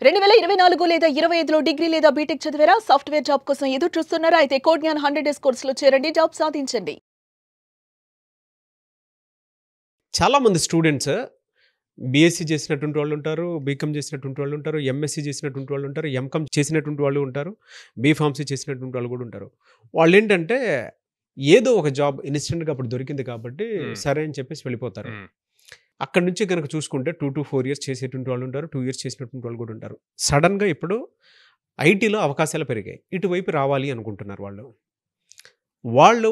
2024 లేదా 25లో డిగ్రీ లేదా బీటెక్ చదివారా? సాఫ్ట్‌వేర్ జాబ్ కోసం ఎదురు చూస్తున్నారా? అయితే కోడ్‌జ్ఞాన్ 100 డేస్ కోర్సులో చేరండి, జాబ్ సాధించండి. చాలామంది స్టూడెంట్స్ బీఎస్సీ చేసినటువంటి వాళ్ళు ఉంటారు, బీకామ్ చేసినటువంటి వాళ్ళు ఉంటారు, ఎంఎస్సీ చేసినటువంటి వాళ్ళు ఉంటారు, ఎంకామ్ చేసినటువంటి వాళ్ళు ఉంటారు, బీఫార్మసీ చేసినటువంటి వాళ్ళు కూడా ఉంటారు. వాళ్ళు ఏంటంటే ఏదో ఒక జాబ్ ఇన్స్టెంట్గా అప్పుడు దొరికింది కాబట్టి సరే అని చెప్పేసి వెళ్ళిపోతారు. అక్కడ నుంచి కనుక చూసుకుంటే 2 to 4 ఇయర్స్ చేసేటువంటి వాళ్ళు ఉంటారు, 2 ఇయర్స్ చేసినటువంటి వాళ్ళు కూడా ఉంటారు. సడన్గా ఇప్పుడు ఐటీలో అవకాశాలు పెరిగాయి, ఇటువైపు రావాలి అనుకుంటున్నారు వాళ్ళు.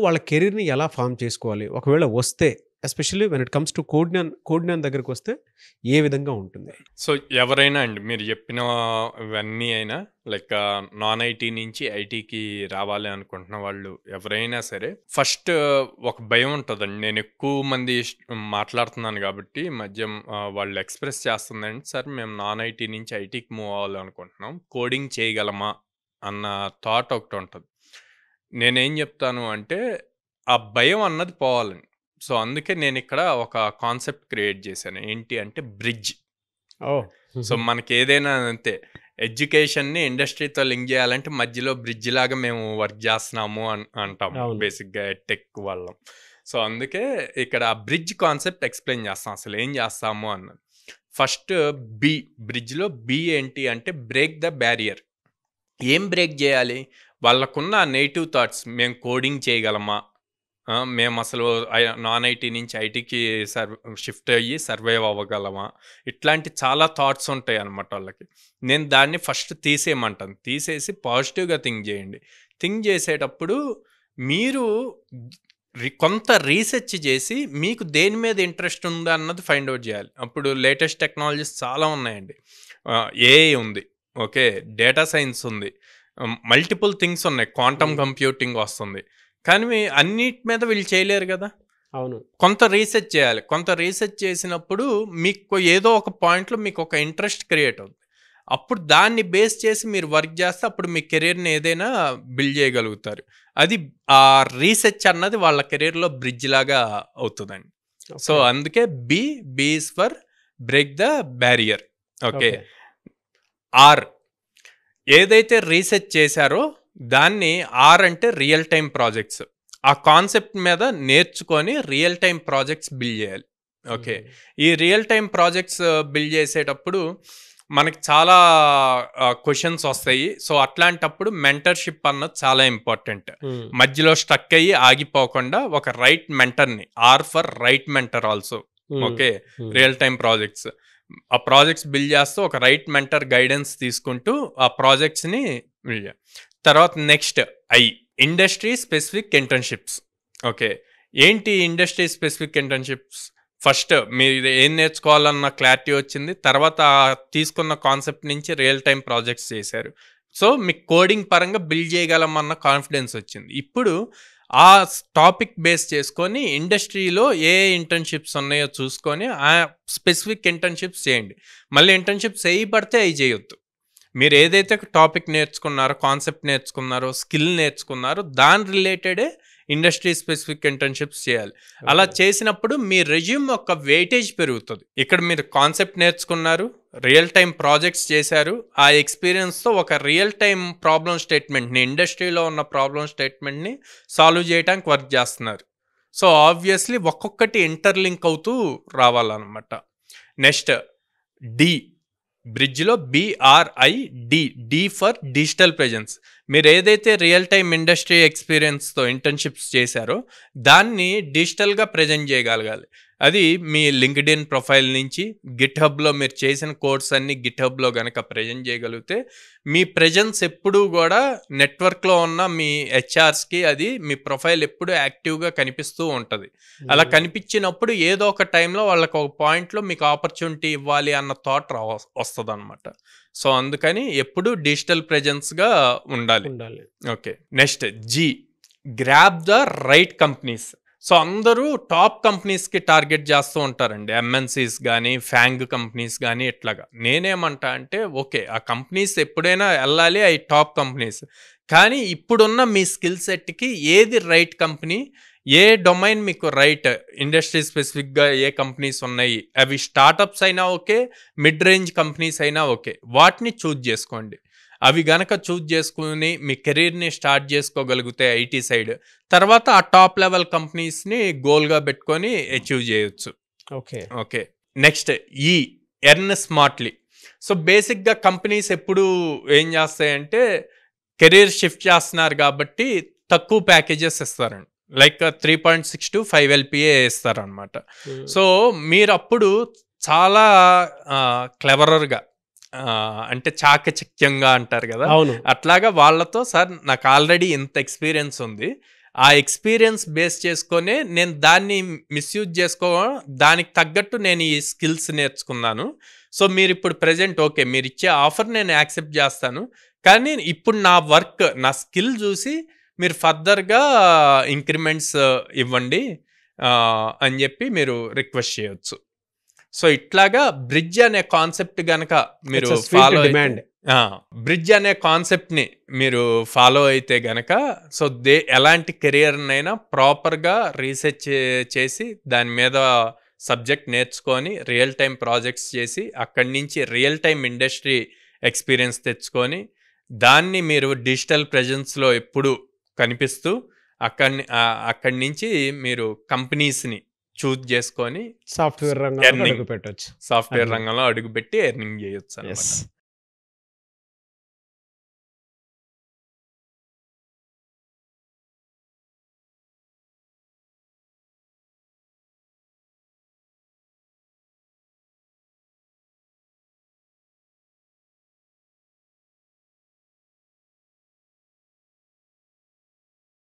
వాళ్ళ కెరీర్ని ఎలా ఫామ్ చేసుకోవాలి, ఒకవేళ వస్తే especially when it comes to Codegnan దగ్గరికి వస్తే ఏ విధంగా ఉంటుంది? సో ఎవరైనా అండి మీరు చెప్పినవన్నీ అయినా లైక్ నాన్ ఐటీ నుంచి ఐటీకి రావాలి అనుకుంటున్న వాళ్ళు ఎవరైనా సరే ఫస్ట్ ఒక భయం ఉంటుందండి. నేను ఎక్కువ మంది మాట్లాడుతున్నాను కాబట్టి వాళ్ళు ఎక్స్ప్రెస్ చేస్తుందండి, సార్ మేము నాన్ ఐటీ నుంచి ఐటీకి మూవ్ అవ్వాలనుకుంటున్నాం, కోడింగ్ చేయగలమా అన్న థాట్ ఒకటి ఉంటుంది. నేనేం చెప్తాను అంటే ఆ భయం అన్నది పోవాలండి. సో అందుకే నేను ఇక్కడ ఒక కాన్సెప్ట్ క్రియేట్ చేశాను. ఏంటి అంటే బ్రిడ్జ్. సో మనకి ఏదైనా అంతే, ఎడ్యుకేషన్ని ఇండస్ట్రీతో లింక్ చేయాలంటే మధ్యలో బ్రిడ్జ్ లాగా మేము వర్క్ చేస్తున్నాము అంటాం బేసిక్గా టెక్ వాళ్ళం. సో అందుకే ఇక్కడ ఆ బ్రిడ్జ్ కాన్సెప్ట్ ఎక్స్ప్లెయిన్ చేస్తాం, అసలు ఏం చేస్తాము అన్నది. ఫస్ట్ బ్రిడ్జ్లో బి ఏంటి అంటే బ్రేక్ ద బ్యారియర్. ఏం బ్రేక్ చేయాలి? వాళ్ళకున్న నెగిటివ్ థాట్స్, మేము కోడింగ్ చేయగలమా, మేము అసలు నాన్ ఐటీ నుంచి ఐటీకి షిఫ్ట్ అయ్యి సర్వైవ్ అవ్వగలమా, ఇట్లాంటి చాలా థాట్స్ ఉంటాయి అన్నమాట వాళ్ళకి. నేను దాన్ని ఫస్ట్ తీసేయమంటాను. తీసేసి పాజిటివ్గా థింక్ చేయండి. థింక్ చేసేటప్పుడు మీరు కొంత రీసెర్చ్ చేసి మీకు దేని మీద ఇంట్రెస్ట్ ఉందా అన్నది ఫైండ్ అవుట్ చేయాలి. అప్పుడు లేటెస్ట్ టెక్నాలజీస్ చాలా ఉన్నాయండి. ఏఐ ఉంది, ఓకే, డేటా సైన్స్ ఉంది, మల్టిపుల్ థింగ్స్ ఉన్నాయి, క్వాంటమ్ కంప్యూటింగ్ వస్తుంది. కానీ అన్నిటి మీద వీళ్ళు చేయలేరు కదా. అవును, కొంత రీసెర్చ్ చేయాలి. కొంత రీసెర్చ్ చేసినప్పుడు మీకు ఏదో ఒక పాయింట్లో మీకు ఒక ఇంట్రెస్ట్ క్రియేట్ అవుతుంది. అప్పుడు దాన్ని బేస్ చేసి మీరు వర్క్ చేస్తే అప్పుడు మీ కెరీర్ని ఏదైనా బిల్డ్ చేయగలుగుతారు. అది ఆ రీసెర్చ్ అన్నది వాళ్ళ కెరీర్లో బ్రిడ్జ్ లాగా అవుతుందండి. సో అందుకే B is for break the barrier. Okay. R ఏదైతే రీసెర్చ్ చేశారో దాన్ని ఆర్ అంటే రియల్ టైం ప్రాజెక్ట్స్. ఆ కాన్సెప్ట్ మీద నేర్చుకొని రియల్ టైం ప్రాజెక్ట్స్ బిల్డ్ చేయాలి. ఓకే. ఈ రియల్ టైం ప్రాజెక్ట్స్ బిల్డ్ చేసేటప్పుడు మనకి చాలా క్వశ్చన్స్ వస్తాయి. సో అట్లాంటప్పుడు మెంటర్షిప్ అన్నది చాలా ఇంపార్టెంట్. మధ్యలో స్టక్ అయ్యి ఆగిపోకుండా ఒక రైట్ మెంటర్ని, or for right mentor also. Okay. Real time projects, ఆ ప్రాజెక్ట్స్ బిల్డ్ చేస్తూ ఒక రైట్ మెంటర్ గైడెన్స్ తీసుకుంటూ ఆ ప్రాజెక్ట్స్ని బిల్డ్ చేయాలి. తర్వాత next industry specific internships. Okay. ఏంటి ఇండస్ట్రీ స్పెసిఫిక్ ఇంటర్న్షిప్స్? ఫస్ట్ మీరు ఏం నేర్చుకోవాలన్న క్లారిటీ వచ్చింది, తర్వాత తీసుకున్న కాన్సెప్ట్ నుంచి రియల్ టైం ప్రాజెక్ట్స్ చేశారు. సో మీకు కోడింగ్ పరంగా బిల్డ్ చేయగలమన్న కాన్ఫిడెన్స్ వచ్చింది. ఇప్పుడు ఆ టాపిక్ బేస్ చేసుకొని ఇండస్ట్రీలో ఏ ఇంటర్న్షిప్స్ ఉన్నాయో చూసుకొని ఆ స్పెసిఫిక్ ఇంటర్న్షిప్స్ చేయండి. మళ్ళీ ఇంటర్న్షిప్స్ చేయబడితే అవి చేయొద్దు. మీరు ఏదైతే టాపిక్ నేర్చుకున్నారో, కాన్సెప్ట్ నేర్చుకున్నారో, స్కిల్ నేర్చుకున్నారో దాని రిలేటెడే ఇండస్ట్రీ స్పెసిఫిక్ ఇంటర్న్షిప్స్ చేయాలి. అలా చేసినప్పుడు మీ రెజ్యూమ్ యొక్క వెయిటేజ్ పెరుగుతుంది. ఇక్కడ మీరు కాన్సెప్ట్ నేర్చుకున్నారు, రియల్ టైం ప్రాజెక్ట్స్ చేశారు, ఆ ఎక్స్పీరియన్స్తో ఒక రియల్ టైం ప్రాబ్లమ్ స్టేట్మెంట్ని, ఇండస్ట్రీలో ఉన్న ప్రాబ్లమ్ స్టేట్మెంట్ని సాల్వ్ చేయడానికి వర్క్ చేస్తున్నారు. సో ఆబ్వియస్లీ ఒక్కొక్కటి ఇంటర్లింక్ అవుతూ రావాలన్నమాట. నెక్స్ట్ బ్రిడ్జ్లో డి ఫర్ డిజిటల్ ప్రెజెన్స్. మీరు ఏదైతే రియల్ టైమ్ ఇండస్ట్రీ ఎక్స్పీరియన్స్తో ఇంటర్న్షిప్స్ చేశారో దాన్ని డిజిటల్గా ప్రజెంట్ చేయగలగాలి. అది మీ లింక్డ్ఇన్ ప్రొఫైల్ నుంచి గిట్హబ్లో మీరు చేసిన కోర్స్ అన్ని గిట్హబ్లో కనుక ప్రజెంట్ చేయగలిగితే మీ ప్రెజెన్స్ ఎప్పుడూ కూడా నెట్వర్క్లో ఉన్న మీ హెచ్ఆర్స్కి అది మీ ప్రొఫైల్ ఎప్పుడూ యాక్టివ్గా కనిపిస్తూ ఉంటుంది. అలా కనిపించినప్పుడు ఏదో ఒక టైంలో వాళ్ళకి ఒక పాయింట్లో మీకు ఆపర్చునిటీ ఇవ్వాలి అన్న థాట్ వస్తుంది అనమాట. సో అందుకని ఎప్పుడూ డిజిటల్ ప్రెజెన్స్గా ఉండాలి. Okay. Next grab the right companies. So అందరూ టాప్ కంపెనీస్కి టార్గెట్ చేస్తూ ఉంటారండి, ఎంఎన్సీస్ కానీ ఫ్యాంగ్ కంపెనీస్ కానీ ఇట్లాగా. నేనేమంటా అంటే ఓకే, ఆ కంపెనీస్ ఎప్పుడైనా వెళ్ళాలి, అవి టాప్ కంపెనీస్. కానీ ఇప్పుడున్న మీ స్కిల్ సెట్కి ఏది రైట్ కంపెనీ, ఏ డొమైన్ మీకు రైట్, ఇండస్ట్రీ స్పెసిఫిక్గా ఏ కంపెనీస్ ఉన్నాయి, అవి స్టార్టప్స్ అయినా ఓకే, మిడ్ రేంజ్ కంపెనీస్ అయినా ఓకే, వాటిని చూజ్ చేసుకోండి. అవి గనక చూజ్ చేసుకుని మీ కెరీర్ని స్టార్ట్ చేసుకోగలిగితే ఐటీ సైడ్, తర్వాత ఆ టాప్ లెవెల్ కంపెనీస్ని గోల్గా పెట్టుకొని అచీవ్ చేయొచ్చు. Okay. Okay, next earn smartly. So బేసిక్గా కంపెనీస్ ఎప్పుడు ఏం చేస్తాయంటే కెరీర్ షిఫ్ట్ చేస్తున్నారు కాబట్టి తక్కువ ప్యాకేజెస్ ఇస్తారండి. లైక్ 3.6 to 5 LPA ఇస్తారనమాట. సో మీరు అప్పుడు చాలా క్లెవరర్గా, అంటే చాకచక్యంగా అంటారు కదా, అవును. అట్లాగా వాళ్ళతో, సార్ నాకు ఆల్రెడీ ఇంత ఎక్స్పీరియన్స్ ఉంది, ఆ ఎక్స్పీరియన్స్ బేస్ చేసుకొని నేను దాన్ని మిస్యూజ్ దానికి తగ్గట్టు నేను ఈ స్కిల్స్ నేర్చుకున్నాను. సో మీరు ఇప్పుడు ప్రజెంట్ ఓకే, మీరు ఇచ్చే ఆఫర్ నేను యాక్సెప్ట్ చేస్తాను, కానీ ఇప్పుడు నా వర్క్, నా స్కిల్ చూసి మీరు ఫర్దర్గా ఇంక్రిమెంట్స్ ఇవ్వండి అని చెప్పి మీరు రిక్వెస్ట్ చేయొచ్చు. సో ఇట్లాగా బ్రిడ్జ్ అనే కాన్సెప్ట్ గనక మీరు ఫాలో బ్రిడ్జ్ అనే కాన్సెప్ట్ని మీరు ఫాలో అయితే గనక, సో ఎలాంటి కెరియర్నైనా ప్రాపర్గా రీసెర్చ్ చేసి దాని మీద సబ్జెక్ట్ నేర్చుకొని రియల్ టైం ప్రాజెక్ట్స్ చేసి అక్కడి నుంచి రియల్ టైం ఇండస్ట్రీ ఎక్స్పీరియన్స్ తెచ్చుకొని దాన్ని మీరు డిజిటల్ ప్రెజెన్స్లో ఎప్పుడు కనిపిస్తూ అక్కడి నుంచి మీరు కంపెనీస్ని చూజ్ చేసుకొని సాఫ్ట్వేర్ రంగంలో అడుగు పెట్టొచ్చు. సాఫ్ట్వేర్ రంగంలో అడుగుపెట్టి ఎర్నింగ్ చేయొచ్చు అన్నమాట.